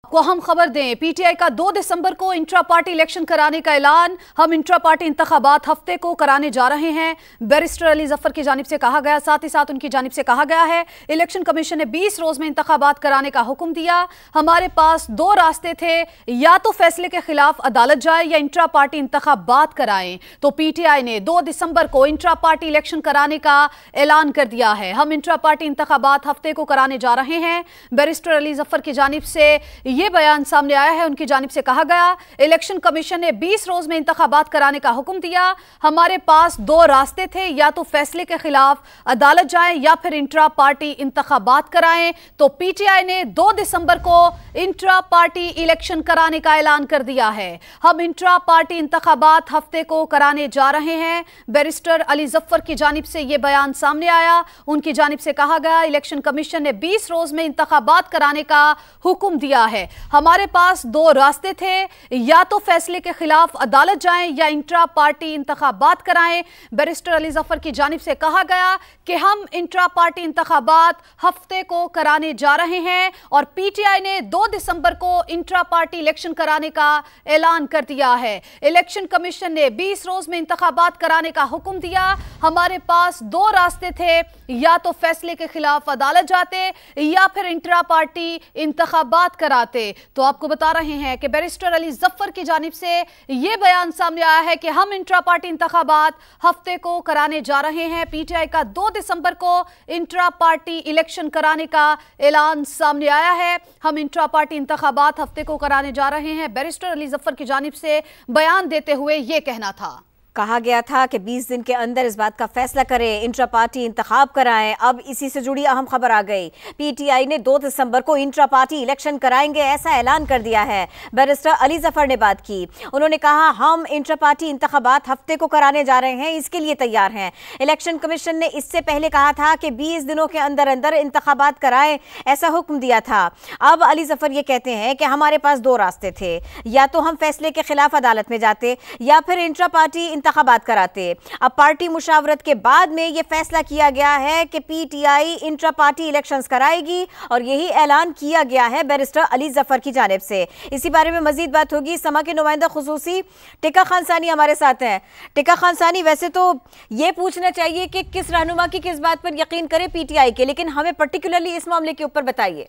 को हम खबर दें, पीटीआई का 2 दिसंबर को इंट्रा पार्टी इलेक्शन कराने का ऐलान। हम इंट्रा पार्टी इंतखाबात हफ्ते को कराने जा रहे हैं, बैरिस्टर अली जफर की जानिब से कहा गया। साथ ही साथ उनकी जानिब से कहा गया है इलेक्शन कमीशन ने 20 रोज में इंतखाबात कराने का हुक्म दिया। हमारे पास 2 रास्ते थे, या तो फैसले के खिलाफ अदालत जाए या इंट्रा पार्टी इंतखाबात कराएं। तो पीटीआई ने 2 दिसंबर को इंट्रा पार्टी इलेक्शन कराने का ऐलान कर दिया है। हम इंट्रा पार्टी इंतखाबात हफ्ते को कराने जा रहे हैं। बैरिस्टर अली जफर की जानिब से ये बयान सामने आया है। उनकी जानिब से कहा गया इलेक्शन कमीशन ने 20 रोज में इंतखाबात कराने का हुक्म दिया। हमारे पास 2 रास्ते थे, या तो फैसले के खिलाफ अदालत जाएं या फिर इंट्रा पार्टी इंतखाबात कराएं। तो पीटीआई ने 2 दिसंबर को इंट्रा पार्टी इलेक्शन कराने का ऐलान कर दिया है। हम इंट्रा पार्टी इंतखाबात हफ्ते को कराने जा रहे हैं। बैरिस्टर अली जफर की जानिब से यह बयान सामने आया। उनकी जानिब से कहा गया इलेक्शन कमीशन ने 20 रोज में इंतखाबात कराने का हुक्म दिया है। हमारे पास 2 रास्ते थे, या तो फैसले के खिलाफ अदालत जाएं या इंट्रा पार्टी इंतखाबात कराएं। बैरिस्टर अली जफर की जानिब से कहा गया कि हम इंट्रा पार्टी इंतखाबात हफ्ते को कराने जा रहे हैं और पीटीआई ने 2 दिसंबर को इंट्रा पार्टी इलेक्शन कराने का ऐलान कर दिया है। इलेक्शन कमीशन ने 20 रोज में इंतखाबात कराने का हुक्म दिया। हमारे पास 2 रास्ते थे, या तो फैसले के खिलाफ अदालत जाते या फिर इंट्रा पार्टी इंतखाबात कराते। तो आपको बता रहे हैं कि बैरिस्टर अली जफर की जानिब से यह बयान सामने आया है कि हम इंट्रा पार्टी इंतखाबात हफ्ते को कराने जा रहे हैं। पीटीआई का 2 दिसंबर को इंट्रा पार्टी इलेक्शन कराने का ऐलान सामने आया है। हम इंट्रा पार्टी इंतखाबात हफ्ते को कराने जा रहे हैं। बैरिस्टर अली जफर की जानिब से बयान देते हुए यह कहना था। कहा गया था कि 20 दिन के अंदर इस बात का फैसला करें, इंट्रा पार्टी इंतखाब कराएं। अब इसी से जुड़ी अहम खबर आ गई। पीटीआई ने 2 दिसंबर को इंट्रा पार्टी इलेक्शन कराएंगे, ऐसा ऐलान कर दिया है। बैरिस्टर अली जफर ने बात की। उन्होंने कहा हम इंट्रा पार्टी इंतखाबात हफ्ते को कराने जा रहे हैं, इसके लिए तैयार हैं। इलेक्शन कमीशन ने इससे पहले कहा था कि 20 दिनों के अंदर अंदर इंतखाबात कराएं, ऐसा हुक्म दिया था। अब अली जफर ये कहते हैं कि हमारे पास 2 रास्ते थे, या तो हम फैसले के खिलाफ अदालत में जाते या फिर इंट्रा पार्टी इंतखाबात कराते। अब पार्टी मुशावरत के बाद में यह फैसला किया गया है कि पीटीआई इंट्रा पार्टी इलेक्शंस कराएगी और यही ऐलान किया गया है बैरिस्टर अली जफर की जानिब से। इसी बारे में मजीद बात होगी। समा के नुमाइंदा खुसूसी टिका खान सानी हमारे साथ हैं। टिका खान सानी, वैसे तो ये पूछना चाहिए कि किस रहनुमा की किस बात पर यकीन करे पीटीआई के, लेकिन हमें पर्टिकुलरली इस मामले के ऊपर बताइए।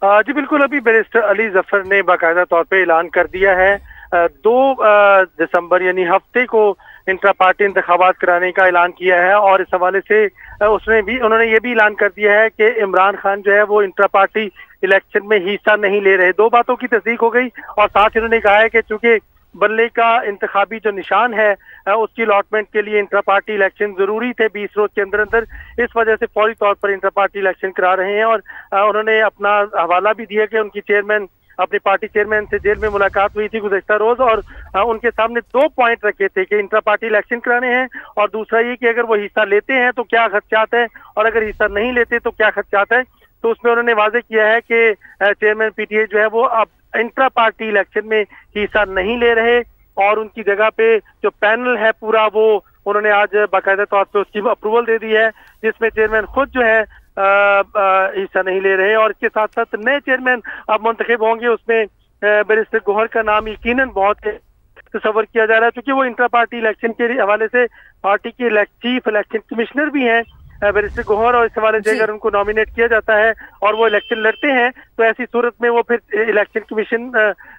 जी बिल्कुल, अभी बैरिस्टर अली जफर ने बाकायदा तौर पर ऐलान कर दिया है 2 दिसंबर यानी हफ्ते को इंट्रा पार्टी इंतखाबात कराने का ऐलान किया है। और इस हवाले से उन्होंने ये भी ऐलान कर दिया है कि इमरान खान जो है वो इंट्रा पार्टी इलेक्शन में हिस्सा नहीं ले रहे। 2 बातों की तस्दीक हो गई। और साथ ही उन्होंने कहा है कि चूंकि बल्ले का इंतखाबी जो निशान है उसकी अलॉटमेंट के लिए इंट्रा पार्टी इलेक्शन जरूरी थे 20 रोज के अंदर अंदर, इस वजह से फौरी तौर पर इंट्रा पार्टी इलेक्शन करा रहे हैं। और उन्होंने अपना हवाला भी दिया कि उनकी चेयरमैन अपने पार्टी चेयरमैन से जेल में मुलाकात हुई थी गुज़श्ता रोज, और उनके सामने 2 पॉइंट रखे थे कि इंट्रा पार्टी इलेक्शन कराने हैं, और दूसरा ये कि अगर वो हिस्सा लेते हैं तो क्या खर्चात है, और अगर हिस्सा नहीं लेते तो क्या खर्चात है। तो उसमें उन्होंने वाजे किया है कि चेयरमैन पीटीआई जो है वो अब इंट्रा पार्टी इलेक्शन में हिस्सा नहीं ले रहे, और उनकी जगह पे जो पैनल है पूरा वो उन्होंने आज बाकायदा तौर पर उसकी अप्रूवल दे दी है, जिसमें चेयरमैन खुद जो है हिस्सा नहीं ले रहे। और इसके साथ साथ नए चेयरमैन अब मुंतखब होंगे, उसमें बैरिस्टर गोहर का नाम यकीनन बहुत तस्वर किया जा रहा है, क्योंकि वो इंट्रा पार्टी इलेक्शन के हवाले से पार्टी के चीफ इलेक्शन कमिश्नर भी हैं बैरिस्टर गोहर। और इस हवाले से अगर उनको नॉमिनेट किया जाता है और वो इलेक्शन लड़ते हैं तो ऐसी सूरत में वो फिर इलेक्शन कमीशन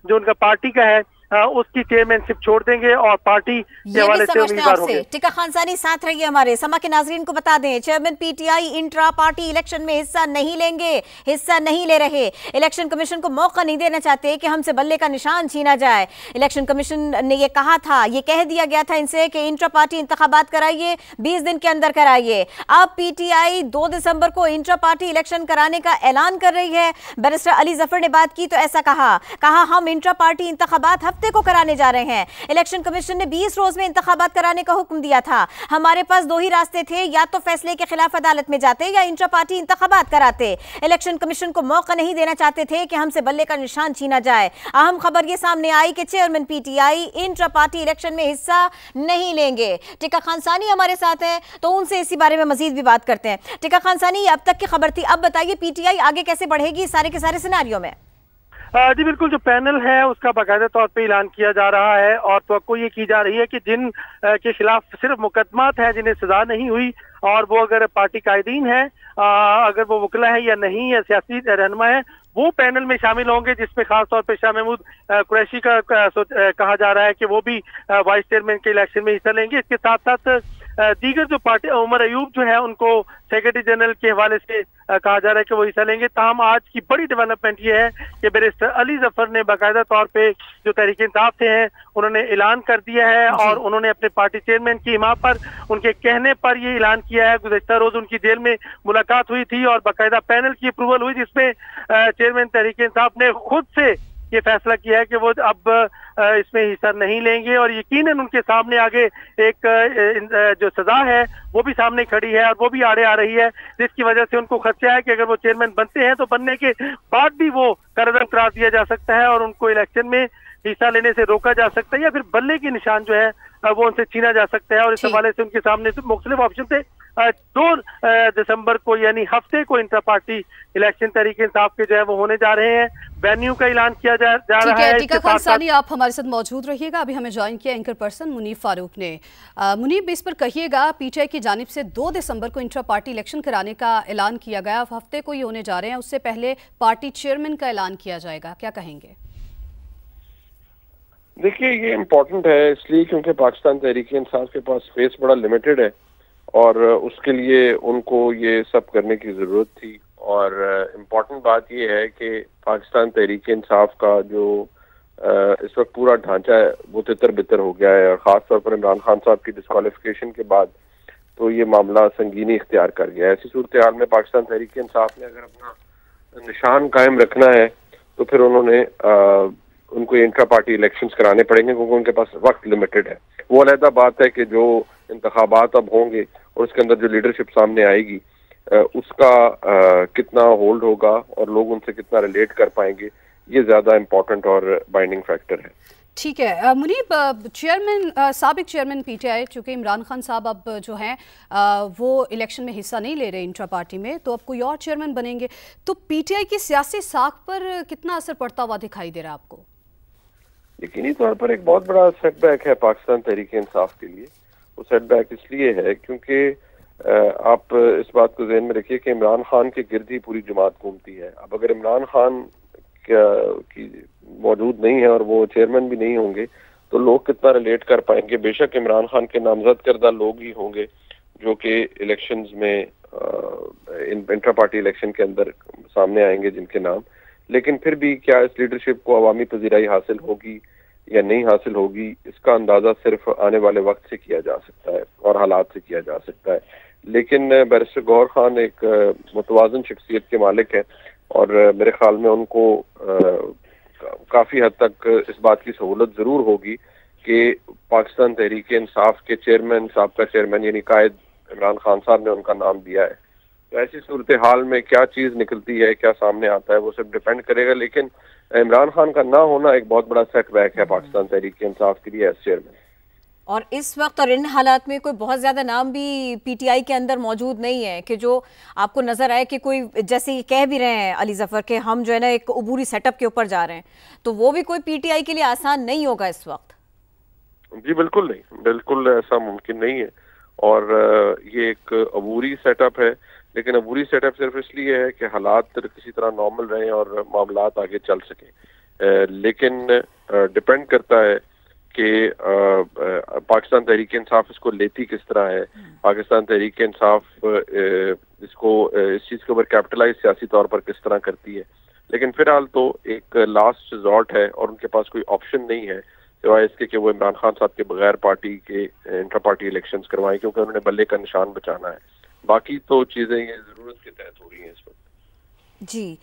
जो उनका पार्टी का है उसकी चेयरमैनशिप छोड़ देंगे और पार्टी के हवाले से उम्मीदवार होंगे। टिका खान सानी साथ रहिए हमारे। समा के नाजरीन को बता दें, chairman PTI intra party election में हिस्सा नहीं लेंगे, हिस्सा नहीं ले रहे। इलेक्शन कमीशन को मौका नहीं देना चाहते कि हमसे बल्ले का निशान छीना जाए। इलेक्शन कमीशन ने यह कहा था, ये कह दिया गया था इनसे कि इंट्रा पार्टी इंतखाबात कराइए, 20 दिन के अंदर कराइए। अब पीटीआई 2 दिसंबर को इंट्रा पार्टी इलेक्शन कराने का ऐलान कर रही है। बैरिस्टर अली जफर ने बात की तो ऐसा कहा हम इंट्रा पार्टी इंतखाबात हफ्ते को कराने जा रहे हैं। इलेक्शन कमीशन ने 20 रोज में इंतखाबात कराने का हुक्म दिया था। हमारे पास 2 ही रास्ते थे, या तो फैसले के खिलाफ अदालत में जाते या इंट्रा पार्टी इंतखाबात कराते। इलेक्शन कमीशन को मौका नहीं देना चाहते थे कि हमसे बल्ले का निशान छीना जाए। अहम खबर यह सामने आई कि chairman PTI intra party election में हिस्सा नहीं लेंगे। टिका खान सानी हमारे साथ है, तो उनसे इसी बारे में मजीद भी बात करते हैं। टिका खान सानी, अब तक की खबर थी, अब बताइए पीटीआई आगे कैसे बढ़ेगी सारे के सारे सिनारियों में। जी बिल्कुल, जो पैनल है उसका बाकायदा तौर पे ऐलान किया जा रहा है और तो ये की जा रही है कि जिन के खिलाफ सिर्फ मुकदमात है, जिन्हें सजा नहीं हुई और वो अगर पार्टी कायदीन है, अगर वो वकला है या नहीं, या सियासी रहनुमा है, वो पैनल में शामिल होंगे, जिसमें खास तौर पे शाह महमूद कुरैशी का कहा जा रहा है कि वो भी वाइस चेयरमैन के इलेक्शन में हिस्सा लेंगे। इसके साथ साथ दीगर जो पार्टी उमर अयूब जो है उनको सेक्रेटरी जनरल के हवाले से कहा जा रहा है कि वो हिस्सा लेंगे। ताहम आज की बड़ी डेवलपमेंट ये है कि बैरिस्टर अली जफर ने बाकायदा तौर पे जो तहरीक इंसाफ से हैं उन्होंने ऐलान कर दिया है और उन्होंने अपने पार्टी चेयरमैन की हिमायत पर, उनके कहने पर ये ऐलान किया है। गुज़श्ता रोज उनकी जेल में मुलाकात हुई थी और बाकायदा पैनल की अप्रूवल हुई, जिसमें चेयरमैन तहरीक इंसाफ ने खुद से ये फैसला किया है कि वो अब इसमें हिस्सा नहीं लेंगे और यकीनन उनके सामने आगे एक जो सजा है वो भी सामने खड़ी है और वो भी आड़े आ रही है, जिसकी वजह से उनको खदशा है कि अगर वो चेयरमैन बनते हैं तो बनने के बाद भी वो करदम करार दिया जा सकता है और उनको इलेक्शन में हिस्सा लेने से रोका जा सकता है या फिर बल्ले के निशान जो है वो उनसे छीना जा सकता है। और इस हवाले से उनके सामने मुख्तलिफ ऑप्शन थे। 2 दिसंबर को यानी हफ्ते को inter party election Tehreek Insaf के जो है वो होने जा रहे हैं। वेन्यू का ऐलान किया जा रहा है। टीका खान सानी, आप हमारे साथ मौजूद रहिएगा। अभी हमें ज्वाइन किया एंकर पर्सन मुनीब फारूक ने। मुनीब, इस पर कहिएगा, पीटीआई की जानिब से 2 दिसंबर को इंटर पार्टी इलेक्शन कराने का ऐलान किया गया, हफ्ते को ये होने जा रहे हैं, उससे पहले पार्टी चेयरमैन का ऐलान किया जाएगा, क्या कहेंगे? देखिए, ये इम्पोर्टेंट है इसलिए क्योंकि पाकिस्तान तहरीक इंसाफ के पास स्पेस बड़ा लिमिटेड है और उसके लिए उनको ये सब करने की ज़रूरत थी। और इम्पोर्टेंट बात ये है कि पाकिस्तान तहरीक इंसाफ का जो इस वक्त पूरा ढांचा है वो तितर बितर हो गया है और ख़ास तौर पर इमरान खान साहब की डिस्क्वालिफिकेशन के बाद तो ये मामला संगीनी इख्तियार कर गया है। ऐसी सूरत हाल में पाकिस्तान तहरीक इंसाफ ने अगर अपना निशान कायम रखना है तो फिर उनको इंट्रा पार्टी इलेक्शंस कराने पड़ेंगे क्योंकि उनके पास वक्त लिमिटेड है। वो अलहदा बात है कि जो इंतखाबात अब होंगे और उसके अंदर जो लीडरशिप सामने आएगी उसका कितना होल्ड होगा और लोग उनसे कितना रिलेट कर पाएंगे, ये ज़्यादा इम्पोर्टेंट और बाइंडिंग फैक्टर है। ठीक है मुनीब, चेयरमैन साबिक चेयरमैन पीटीआई, चूँकि इमरान खान साहब अब जो हैं वो इलेक्शन में हिस्सा नहीं ले रहे इंट्रा पार्टी में, तो अब कोई और चेयरमैन बनेंगे, तो पीटीआई की सियासी साख पर कितना असर पड़ता हुआ दिखाई दे रहा है आपको? यकीनी तौर पर एक बहुत बड़ा सेटबैक है पाकिस्तान तहरीक इंसाफ के लिए। वो सेटबैक इसलिए है क्योंकि आप इस बात को ज़हन में रखिए कि इमरान खान के गिर्द ही पूरी जमात घूमती है। अब अगर इमरान खान की मौजूद नहीं है और वो चेयरमैन भी नहीं होंगे तो लोग कितना रिलेट कर पाएंगे। बेशक इमरान खान के नामजद करदा लोग ही होंगे जो कि इलेक्शंस में इंट्रा पार्टी इलेक्शन के अंदर सामने आएंगे जिनके नाम, लेकिन फिर भी क्या इस लीडरशिप को अवामी पजीराई हासिल होगी या नहीं हासिल होगी, इसका अंदाजा सिर्फ आने वाले वक्त से किया जा सकता है और हालात से किया जा सकता है। लेकिन बैरिस्टर गौहर खान एक मुतवाज़न शख्सियत के मालिक हैं और मेरे ख्याल में उनको काफ़ी हद तक इस बात की सहूलत ज़रूर होगी कि पाकिस्तान तहरीक इंसाफ के चेयरमैन, साबका चेयरमैन यानी कायद इमरान खान साहब ने उनका नाम दिया है। तो ऐसी सूरत हाल में क्या चीज़ निकलती है, क्या सामने आता है, वो सब डिपेंड करेगा। लेकिन इमरान खान का ना होना एक बहुत बड़ा सेटबैक है पाकिस्तान तहरीक इंसाफ के लिए एज चेयरमैन। और इस वक्त और इन हालात में कोई बहुत ज़्यादा नाम भी पीटीआई के अंदर मौजूद नहीं है कि जो आपको नज़र आए कि कोई, जैसे कह भी रहे हैं अली जफ़र के हम जो है ना एक अबूरी सेटअप के ऊपर जा रहे हैं, तो वो भी कोई पीटीआई के लिए आसान नहीं होगा इस वक्त। जी बिल्कुल नहीं, बिल्कुल ऐसा मुमकिन नहीं है। और ये एक अबूरी सेटअप है, लेकिन अबूरी सेटअप सिर्फ इसलिए है कि हालात किसी तरह नॉर्मल रहें और मामलात आगे चल सकें। लेकिन डिपेंड करता है कि पाकिस्तान तहरीक इंसाफ इसको लेती किस तरह है, पाकिस्तान तहरीक इंसाफ इसको इस चीज़ के ऊपर कैपिटलाइज सियासी तौर पर किस तरह करती है। लेकिन फिलहाल तो एक लास्ट रिजॉर्ट है और उनके पास कोई ऑप्शन नहीं है सिवाय इसके कि वो इमरान खान साहब के बगैर पार्टी के इंटर पार्टी इलेक्शंस करवाएं, क्योंकि उन्होंने बल्ले का निशान बचाना है। बाकी तो चीज़ें ये ज़रूरत के तहत हो रही हैं इस वक्त। जी,